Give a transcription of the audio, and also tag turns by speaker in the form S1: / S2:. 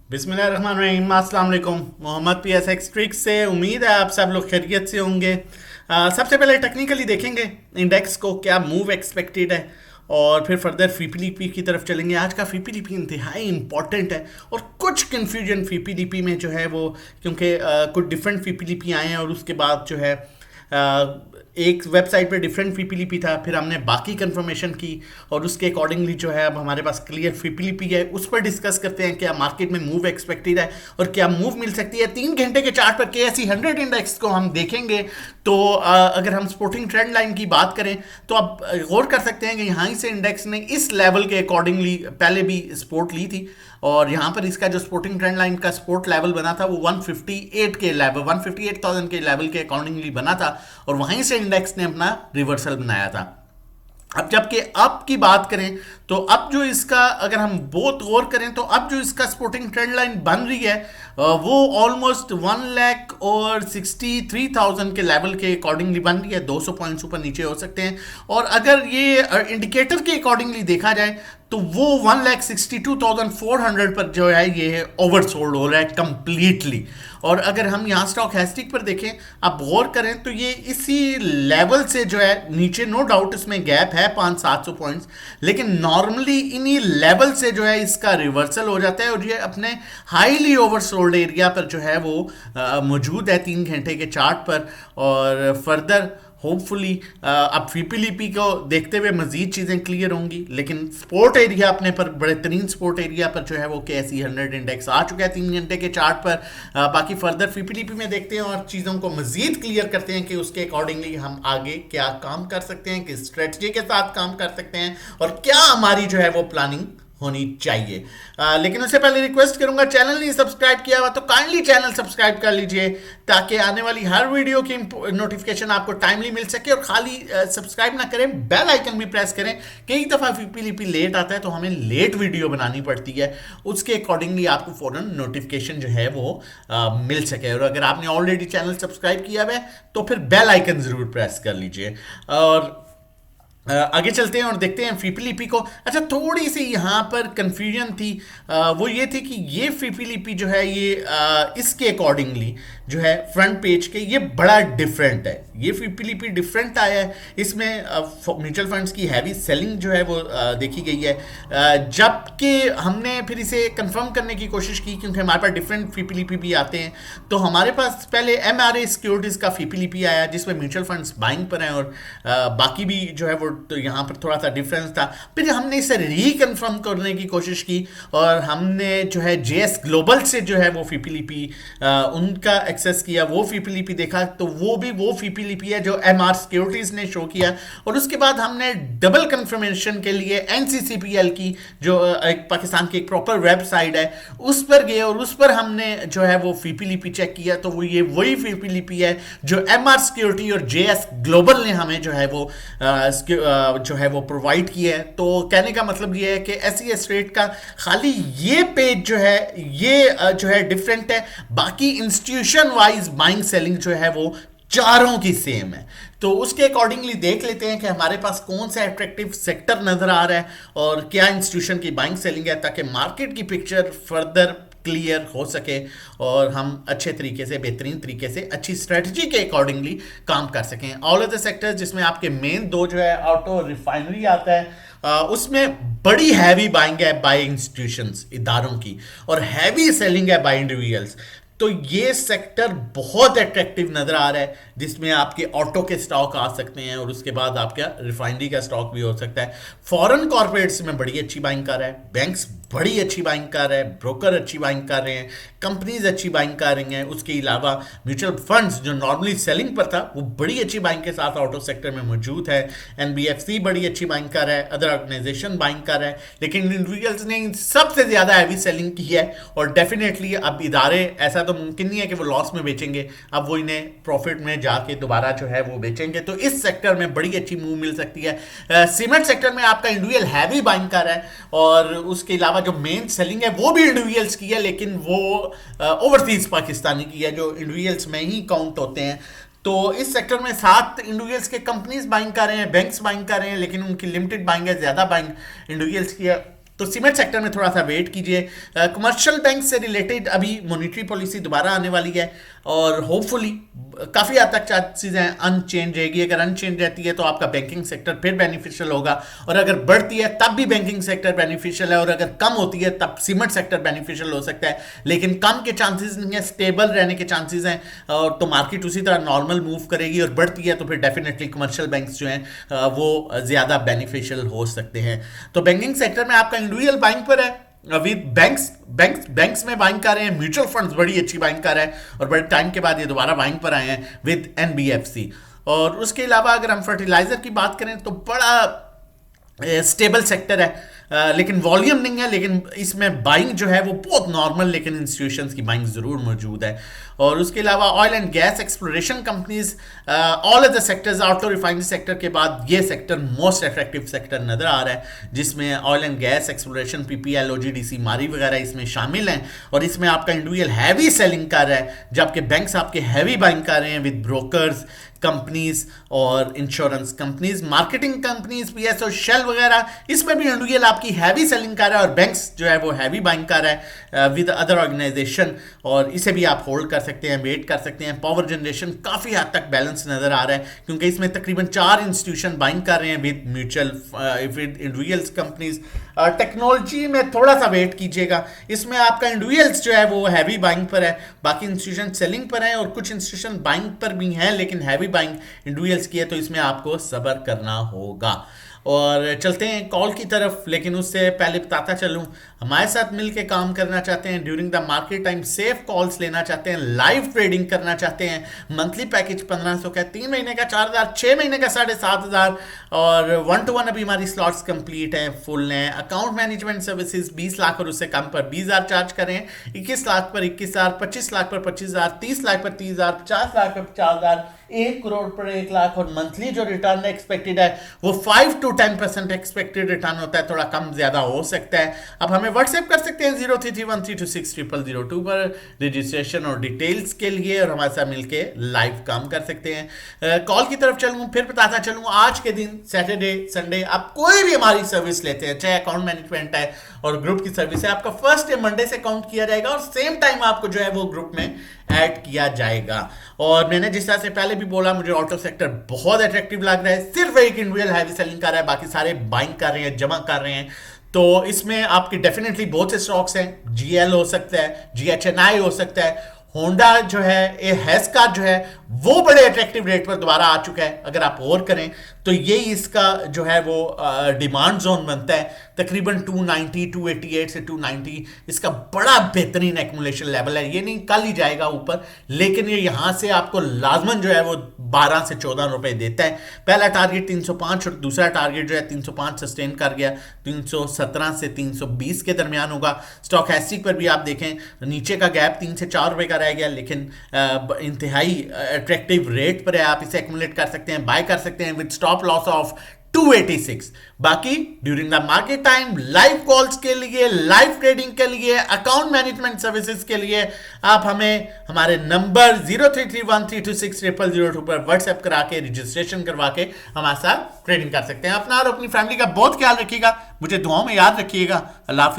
S1: बिस्मिल्लाहिर्रहमानिर्रहीम। अस्सलाम वालेकुम। मोहम्मद PSX ट्रिक्स से उम्मीद है आप सब लोग खैरियत से होंगे। सबसे पहले टेक्निकली देखेंगे इंडेक्स को, क्या मूव एक्सपेक्टेड है, और फिर फर्दर फीपीलीपी की तरफ चलेंगे। आज का फीपीलीपी इंतहाई इंपॉर्टेंट है और कुछ कन्फ्यूजन फीपीलीपी में जो है वो, क्योंकि कुछ डिफरेंट फीपीलीपी आए हैं और उसके बाद जो है एक वेबसाइट पे डिफरेंट फीपीलीपी था, फिर हमने बाकी कंफर्मेशन की और उसके अकॉर्डिंगली जो है अब हमारे पास क्लियर फीपीलीपी है। उस पर डिस्कस करते हैं क्या मार्केट में मूव एक्सपेक्टेड है और क्या मूव मिल सकती है। 3 घंटे के चार्ट पर KSE 100 इंडेक्स को हम देखेंगे तो अगर हम स्पोर्टिंग ट्रेंड लाइन की बात करें तो आप गौर कर सकते हैं कि यहाँ से इंडेक्स ने इस लेवल के अकॉर्डिंगली पहले भी सपोर्ट ली थी और यहाँ पर इसका जो स्पोर्टिंग ट्रेंड लाइन का सपोर्ट लेवल बना था वो 158 के लेवल 158,000 के लेवल के अकॉर्डिंगली बना था और वहीं से इंडेक्स ने अपना रिवर्सल बनाया था। अब जबकि अब की बात करें तो अब जो इसका, अगर हम बहुत गौर करें तो अब जो इसका सपोर्टिंग ट्रेंड लाइन बन रही है वो ऑलमोस्ट 1,63,000 के लेवल के अकॉर्डिंगली बन रही है। 200 पॉइंट्स ऊपर नीचे हो सकते हैं और अगर ये इंडिकेटर के अकॉर्डिंगली देखा जाए तो वो 1,62,400 पर जो है ये ओवरसोल्ड हो रहा है कंप्लीटली। और अगर हम यहाँ स्टॉक हैस्टिक पर देखें, आप गौर करें तो ये इसी लेवल से जो है नीचे, नो डाउट इसमें गैप है 500-700 पॉइंट्स, लेकिन नॉर्मली इन्हीं लेवल से जो है इसका रिवर्सल हो जाता है और ये अपने हाईली ओवरसोल्ड एरिया पर जो है वो मौजूद है 3 घंटे के चार्ट पर। और फर्दर होपफुली अब फीपीलीपी को देखते हुए मजीद चीज़ें क्लियर होंगी, लेकिन स्पोर्ट एरिया अपने पर, बेहतरीन स्पोर्ट एरिया पर जो है वो KSE 100 इंडेक्स आ चुका है 3 घंटे के चार्ट पर। बाकी फर्दर फीपीलीपी में देखते हैं और चीज़ों को मजीद क्लियर करते हैं कि उसके अकॉर्डिंगली हम आगे क्या काम कर सकते हैं, किस स्ट्रेटजी के साथ काम कर सकते हैं और क्या हमारी जो है वो प्लानिंग होनी चाहिए। लेकिन उससे पहले रिक्वेस्ट करूंगा, चैनल नहीं सब्सक्राइब किया हुआ तो काइंडली चैनल सब्सक्राइब कर लीजिए ताकि आने वाली हर वीडियो की नोटिफिकेशन आपको टाइमली मिल सके। और खाली सब्सक्राइब ना करें, बेल आइकन भी प्रेस करें। कई दफ़ा फीपीलीपी लेट आता है तो हमें लेट वीडियो बनानी पड़ती है, उसके अकॉर्डिंगली आपको फ़ौरन नोटिफिकेशन जो है वो मिल सके। और अगर आपने ऑलरेडी चैनल सब्सक्राइब किया हुआ है तो फिर बेल आइकन ज़रूर प्रेस कर लीजिए। और आगे चलते हैं और देखते हैं फीपीलीपी को। अच्छा, थोड़ी सी यहाँ पर कंफ्यूजन थी, वो ये थी कि ये फीपीलीपी जो है ये इसके अकॉर्डिंगली जो है फ्रंट पेज के ये बड़ा डिफरेंट है। ये फीपीलीपी डिफरेंट आया है, इसमें म्यूचुअल फंड्स की हैवी सेलिंग जो है वो देखी गई है, जबकि हमने फिर इसे कंफर्म करने की कोशिश की क्योंकि हमारे पास डिफरेंट फीपीलीपी भी आते हैं। तो हमारे पास पहले MRA सिक्योरिटीज़ का फीपीलीपी आया जिसमें म्यूचुअल फंड्स बाइंग पर हैं और बाकी भी जो है वो, तो यहाँ पर थोड़ा सा डिफरेंस था। फिर हमने इसे रिकन्फर्म करने की कोशिश की और हमने जो है JS ग्लोबल से जो है वो फीपीलीपी उनका एक्सेस किया, वो फीपीलीपी देखा तो वो भी वो फीपीलीपी है जो MR सिक्योरिटीज़ ने शो किया। और उसके बाद हमने डबल कंफर्मेशन के लिए NCCPL की जो एक पाकिस्तान की एक प्रॉपर वेबसाइट है उस पर गए और उस पर हमने जो है वो फीपीलीपी चेक किया तो वो ये वही फीपीलीपी है जो MR सिक्योरिटी और JS ग्लोबल ने हमें जो है वो जो है वो प्रोवाइड किया है। तो कहने का मतलब ये है कि SES रेट का खाली ये पेज जो है ये जो है डिफरेंट है, बाकी इंस्टीट्यूशन वाइज बाइंग सेलिंग जो है वो चारों की सेम है। तो उसके अकॉर्डिंगली देख लेते हैं कि हमारे पास कौन सा अट्रैक्टिव सेक्टर नजर आ रहा है और क्या इंस्टीट्यूशन की बाइंग सेलिंग है, ताकि मार्केट की पिक्चर फर्दर क्लियर हो सके और हम अच्छे तरीके से, बेहतरीन तरीके से, अच्छी स्ट्रेटजी के अकॉर्डिंगली काम कर सकें। ऑल ऑफ द सेक्टर्स जिसमें आपके मेन दो जो है ऑटो रिफाइनरी आता है, उसमें बड़ी हैवी बाइंग है बाय इंस्टीट्यूशंस, इदारों की, और हैवी सेलिंग है बाय इंडिविजुअल्स। तो ये सेक्टर बहुत अट्रैक्टिव नजर आ रहा है जिसमें आपके ऑटो के स्टॉक आ सकते हैं और उसके बाद आपका रिफाइनरी का स्टॉक भी हो सकता है। फॉरेन कॉर्पोरेट्स में बड़ी अच्छी बाइंग कर रहा है, बैंक्स बड़ी अच्छी बाइंग कर रहे हैं, ब्रोकर अच्छी बाइंग कर रहे हैं, कंपनीज अच्छी बाइंग कर रही हैं। उसके अलावा म्यूचुअल फंड्स जो नॉर्मली सेलिंग पर था वो बड़ी अच्छी बाइंग के साथ ऑटो सेक्टर में मौजूद है। NBFC बड़ी अच्छी बाइंग कर रहा है, अदर ऑर्गेनाइजेशन बाइंग कर रहा है, लेकिन इंडिविजुअल्स ने सबसे ज़्यादा हैवी सेलिंग की है। और डेफिनेटली अब इदारे, ऐसा तो मुमकिन नहीं है कि वो लॉस में बेचेंगे, अब वो इन्हें प्रॉफिट में जाके दोबारा जो है वो बेचेंगे। तो इस सेक्टर में बड़ी अच्छी मूव मिल सकती है। सीमेंट सेक्टर में आपका इंडिविजुअल हैवी बाइंग कर रहा है और उसके अलावा जो मेन सेलिंग है वो भी इंडिविजुअल्स की है, लेकिन वो ओवरसीज पाकिस्तानी की है जो इंडिविजुअल्स में ही काउंट होते हैं। तो इस सेक्टर में 7 इंडिविजुअल्स के कंपनीज बाइंग कर रहे हैं, बैंक्स बाइंग कर रहे हैं, लेकिन उनकी लिमिटेड बाइंग है, ज़्यादा बाइंग इंडिविजुअल्स की है। तो सीमेंट सेक्टर में थोड़ा सा वेट कीजिए। कमर्शियल बैंक से रिलेटेड अभी मॉनिटरी पॉलिसी दोबारा आने वाली है और होपफुली काफ़ी हद तक चीज़ें अनचेंज रहेगी। अगर अनचेंज रहती है तो आपका बैंकिंग सेक्टर फिर बेनिफिशियल होगा, और अगर बढ़ती है तब भी बैंकिंग सेक्टर बेनिफिशियल है, और अगर कम होती है तब सीमेंट सेक्टर बेनिफिशियल हो सकता है। लेकिन कम के चांसेस नहीं है, स्टेबल रहने के चांसेस हैं, और तो मार्केट उसी तरह नॉर्मल मूव करेगी। और बढ़ती है तो फिर डेफिनेटली कमर्शियल बैंक्स जो हैं वो ज़्यादा बेनिफिशियल हो सकते हैं। तो बैंकिंग सेक्टर में आपका इंडिविजुअल बाइंग पर है विद बैंक्स में बाइंग कर रहे हैं, म्यूचुअल फंड्स बड़ी अच्छी बाइंग कर रहे हैं, और बड़े टाइम के बाद ये दोबारा बाइंग पर आए हैं विद एनबीएफसी। और उसके अलावा अगर हम फर्टिलाइजर की बात करें तो बड़ा स्टेबल सेक्टर है, लेकिन वॉल्यूम नहीं है, लेकिन इसमें बाइंग जो है वो बहुत नॉर्मल, लेकिन इंस्टीट्यूशंस की बाइंग ज़रूर मौजूद है। और उसके अलावा oil and gas exploration companies, all of the sectors, auto refinery sector के बाद ये सेक्टर मोस्ट अट्रैक्टिव सेक्टर नज़र आ रहा है, जिसमें oil and gas exploration, PPL, OGDC, मारी वगैरह इसमें शामिल हैं। और इसमें आपका इंडिविजुअल हैवी सेलिंग कर रहा है, जबकि बैंक्स आपके हैवी बाइंग कर रहे हैं विद ब्रोकर्स कंपनीज और insurance companies, marketing companies, PSO, Shell वगैरह, इसमें भी इंडिविजुअल आपकी हैवी सेलिंग कर रहा है, और बैंक्स जो है वो हैवी बाइंग कर रहा है विद अदर ऑर्गेनाइजेशन, और इसे भी आप होल्ड कर सकते हैं, वेट कर सकते हैं। पावर जनरेशन काफ़ी हद तक बैलेंस नज़र आ रहा है, क्योंकि इसमें तकरीबन 4 इंस्टीट्यूशन बाइंग कर रहे हैं with mutual with individuals companies. Technology में थोड़ा सा वेट कीजिएगा, इसमें आपका इंडिविजुअल्स जो है वो हैवी बाइंग पर है, बाकी इंस्टीट्यूशन सेलिंग पर हैं, और कुछ इंस्टीट्यूशन बाइंग पर भी हैं, लेकिन हैवी बाइंग इंडिविजुअल्स की है, तो इसमें आपको सब्र करना होगा। और चलते हैं कॉल की तरफ, लेकिन उससे पहले बताता चलूं, हमारे साथ मिलकर काम करना चाहते हैं during the market time, safe calls लेना चाहते हैं, लाइव ट्रेडिंग करना चाहते हैं, मंथली पैकेज 1500 का, 3 महीने का 4000, 6 महीने का 7500, और 1-to-1 अभी हमारी स्लॉट्स कंप्लीट हैं, फुल हैं। अकाउंट मैनेजमेंट सर्विसेज 20 लाख और उससे कम पर 20,000 चार्ज करें, 21 लाख पर 21,000, 25 लाख पर 25,000, 30 लाख पर 30,000, 50 लाख पर 50,000, 1 करोड़ पर 1 लाख, और मंथली जो रिटर्न एक्सपेक्टेड है वो 5 to 10% एक्सपेक्टेड रिटर्न होता है, थोड़ा कम ज्यादा हो सकता है। अब हमें व्हाट्सएप कर सकते हैं 0331326002 पर रजिस्ट्रेशन और डिटेल्स के लिए, और हमारे साथ मिलके लाइव काम कर सकते हैं। कॉल की तरफ चलूँ, फिर बताता चलूँ, आज के दिन सैटरडे संडे आप कोई भी हमारी सर्विस लेते हैं, चाहे अकाउंट मैनेजमेंट है और ग्रुप की सर्विस है, आपका फर्स्ट डे मंडे से काउंट किया जाएगा, और सेम टाइम आपको जो है वो ग्रुप में ऐड किया जाएगा। और मैंने जिस तरह से पहले भी बोला, मुझे ऑटो सेक्टर बहुत अट्रैक्टिव लग रहा है, सिर्फ एक इंडिविजुअल हैवी सेलिंग कर रहा है, बाकी सारे बाइंग कर रहे हैं, जमा कर रहे हैं। तो इसमें आपकी डेफिनेटली बहुत से स्टॉक्स हैं, जीएल हो सकता है, जीएचएनआई हो सकता है, होंडा जो है, ये हैस्का जो है वो बड़े अट्रैक्टिव रेट पर दोबारा आ चुका है। अगर आप और करें तो ये इसका जो है वो डिमांड जोन बनता है, तकरीबन 290, 288 से 290 इसका बड़ा बेहतरीन एक्मुलेशन लेवल है। ये नहीं कल ही जाएगा ऊपर, लेकिन ये यहाँ से आपको लाजमन जो है वो 12 से 14 रुपए देता है। पहला टारगेट 305 और दूसरा टारगेट जो है 305 सस्टेन कर गया, 317 से 320 के दरमियान होगा। स्टॉक हैस्टिक पर भी आप देखें, नीचे का गैप 3 से 4 रुपए का रह गया, लेकिन इंतहाई अट्रैक्टिव रेट पर है, आप इसे एक्मुलेट कर सकते हैं, बाय कर सकते हैं विद स्टॉप लॉस ऑफ 286। बाकी during the market time live calls के लिए, लाइव ट्रेडिंग के लिए, अकाउंट मैनेजमेंट सर्विसेज के लिए आप हमें हमारे नंबर 0331326002 पर व्हाट्सएप करा के रजिस्ट्रेशन करवा के हमारे साथ ट्रेडिंग कर सकते हैं। अपना और अपनी फैमिली का बहुत ख्याल रखिएगा, मुझे दुआओं में याद रखिएगा। अल्लाह हाफिज़।